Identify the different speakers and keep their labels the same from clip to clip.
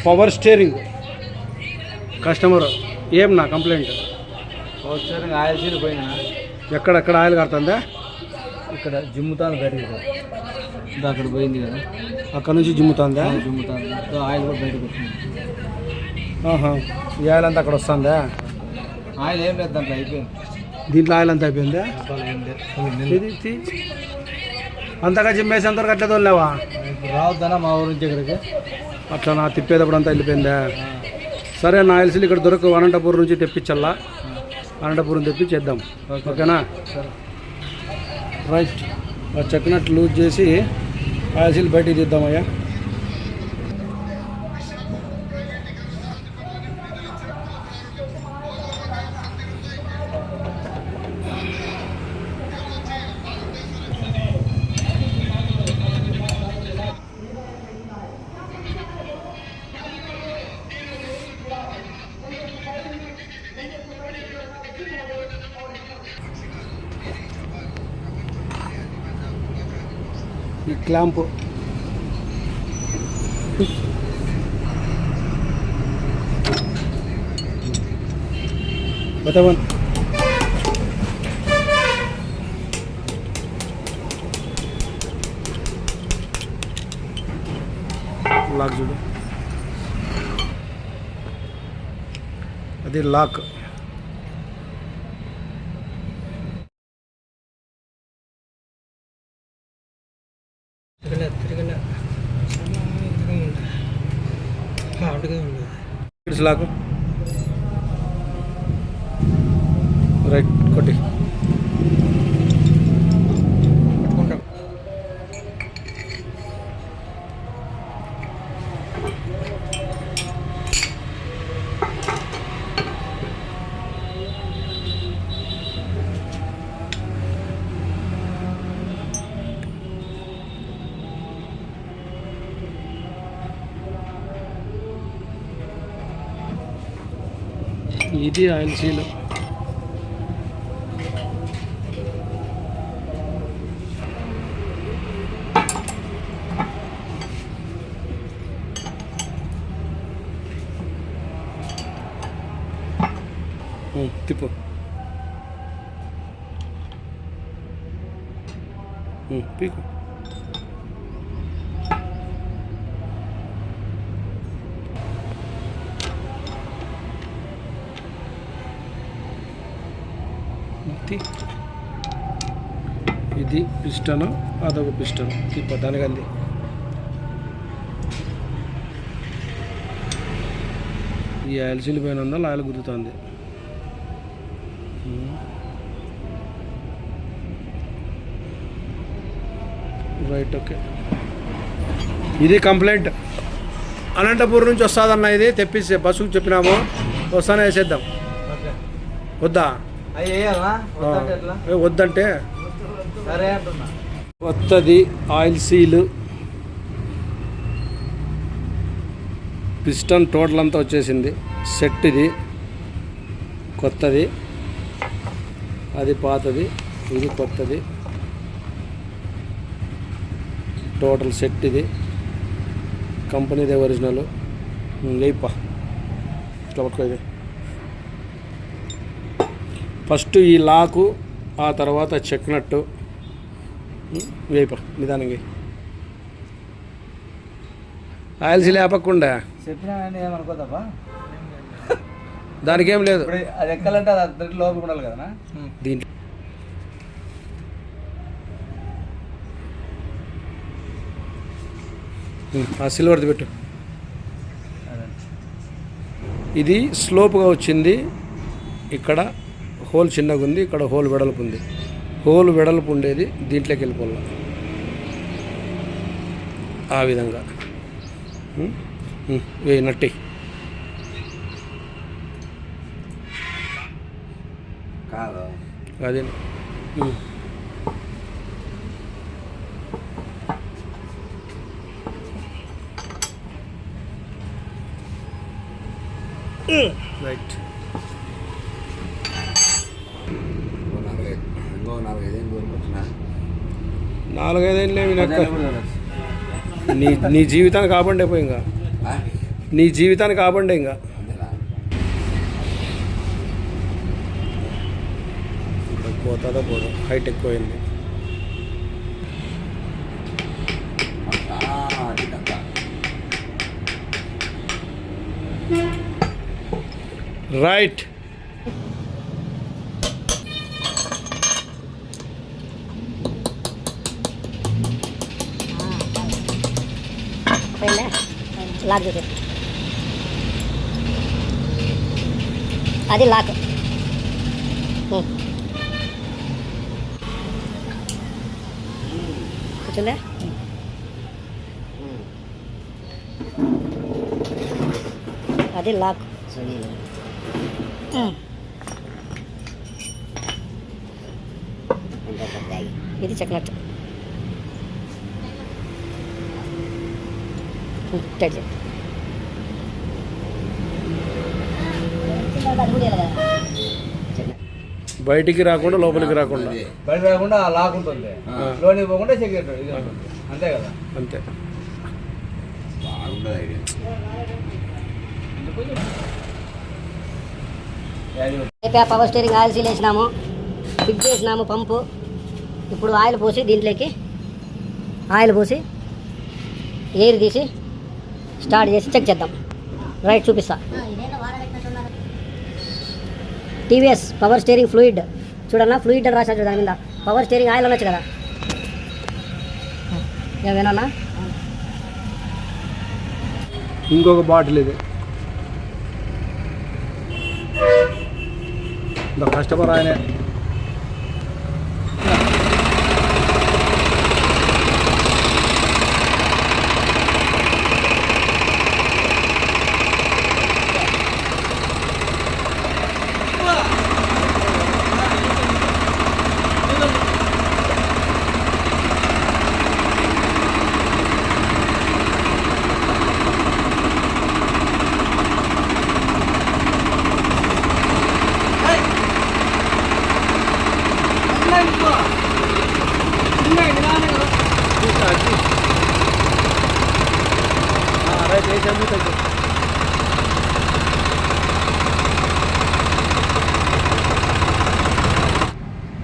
Speaker 1: Power steering customer ఏం నా complaint
Speaker 2: power steering oil seal పోయినా
Speaker 1: ఎక్కడెక్కడ ఆయిల్ కడుతుందా
Speaker 2: ఇక్కడ జిమ్ముతాను బయటకు అక్కడ పోయింది కదా
Speaker 1: అక్కడ నుంచి జిమ్ముతుందా
Speaker 2: జిమ్ముతాను ఆయిల్ కూడా బయటకు వచ్చింది
Speaker 1: ఈ ఆయిల్ అంతా అక్కడ వస్తుందా
Speaker 2: ఆయిల్ ఏం లేదు దాంట్లో అయిపోయింది
Speaker 1: దీంట్లో ఆయిల్ అంతా అయిపోయిందా
Speaker 2: ఏం లేదు
Speaker 1: అంతగా జిమ్మేసి అంతవరకు అట్లే తోలేవా
Speaker 2: రావద్దనా మా ఊరి నుంచి ఇక్కడికి
Speaker 1: అట్లా నా తిప్పేటప్పుడు అంతా వెళ్ళిపోయిందా సరే నా ఆయిల్సీలు ఇక్కడ దొరకవు అనంతపురం నుంచి తెప్పించల్లా అనంతపురం తెప్పించేద్దాం ఓకేనా రైట్ చెక్నట్ లూజ్ చేసి ఆయిల్సీలు బయటికి తీద్దామయ్యా ఈ క్లాంపు బతవన్ లాక్ చూడు అది లాక్ లాక్ రైట్ కొట్టి ఇది ఆయిల్ సీల్ తిప్పు పీకు ఇది పిస్టన్ అదొక పిస్టన్ తిప్ప దానికంది ఈ ఆయిల్ సీల్ పోయినందా ఆయిల్ గుర్తుంది రైట్ ఓకే ఇది కంప్లైంట్ అనంతపురం నుంచి వస్తుందన్న ఇది తెప్పిస్తే బస్సుకు చెప్పినాము వస్తానే వేసేద్దాం వద్దా వద్దంటే
Speaker 2: సరే అంటున్నా
Speaker 1: కొత్తది ఆయిల్ సీలు పిస్టన్ టోటల్ అంతా వచ్చేసింది సెట్ ఇది కొత్తది అది పాతది ఇది కొత్తది టోటల్ సెట్ ఇది కంపెనీది ఒరిజినల్ లేపా ఇట్లా ఇది ఫస్ట్ ఈ లాకు ఆ తర్వాత చెక్నట్టు వేప నిదానంగా ఆయిల్స్ లేపకుండా
Speaker 2: చెప్పినా ఏమనుకోదబ్బా
Speaker 1: దానికి ఏం లేదు
Speaker 2: అది ఎక్కాలంటే అది లోపల ఉండాలి కదా
Speaker 1: దీంట్లో ఆ సిల్వర్ది పెట్టు ఇది స్లోప్గా వచ్చింది ఇక్కడ హోల్ చిన్నగా ఉంది ఇక్కడ హోల్ వెడల్పు ఉంది హోల్ వెడల్పు ఉండేది దీంట్లోకి వెళ్ళిపోవాలి ఆ విధంగా నట్టి అదే రైట్ నాలుగైదేళ్ళు నీ జీవితాన్ని కాపాడే పోయి ఇంకా నీ జీవితానికి కాబండి ఇంకా. పోతుందో పోదు, హైట్ ఎక్కువైంది. రైట్.
Speaker 3: లాక్ చూసి అది లాక్. కూర్చుందా? అది లాక్. ఇది చెక్ నట్. టైట్ చేయి.
Speaker 1: బయటికి రాకుండా లోపలికి రాకుండా.
Speaker 2: బయట రాకుండా లాక్ ఉంటుంది, లోనికి పోకుండా సెక్యూరిటీ ఇది ఉంటుంది. అంతే కదా?
Speaker 1: అంతే.
Speaker 3: పవర్ స్టీరింగ్ ఆయిల్ సీల్ వేసినాము, ఫిక్స్ చేసినాము పంపు. ఇప్పుడు ఆయిల్ పోసి దీంట్లోకి ఆయిల్ పోసి ఎయిర్ తీసి స్టార్ట్ చేసి చెక్ చేద్దాం. రైట్, చూపిస్తా. టీవీఎస్ పవర్ స్టీరింగ్ ఫ్లూయిడ్ చూడన్నా, ఫ్లూయిడ్ అని రాశాడు దాని మీద. పవర్ స్టీరింగ్ ఆయిల్ అనొచ్చు కదా. ఏమేనా
Speaker 1: ఇంకొక బాటిల్ ఇది. కస్టమర్ ఆయనే.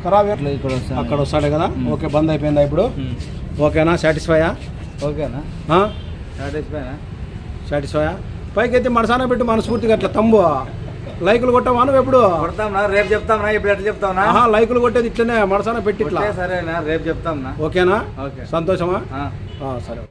Speaker 1: ఖరాబ్ అక్కడ వస్తాడు కదా. ఓకే, బంద్ అయిపోయిందా ఇప్పుడు? ఓకేనా? సాటిస్ఫైయా?
Speaker 2: ఓకేనా?
Speaker 1: సాటిస్ఫైయా? పైకి అయితే మనసాన పెట్టు, మనస్ఫూర్తిగా అట్లా తమ్ము. లైకులు కొట్టావా నువ్వు? ఎప్పుడు
Speaker 2: కొడతాంనా? రేపు చెప్తాంనా? ఇప్పుడు ఎట్లా చెప్తావునా?
Speaker 1: లైకులు కొట్టేది ఇట్లనే మనసాన పెట్టి ఇట్లా.
Speaker 2: సరేనా? రేపు చెప్తాంనా?
Speaker 1: ఓకేనా?
Speaker 2: ఓకే.
Speaker 1: సంతోషమా? సరే.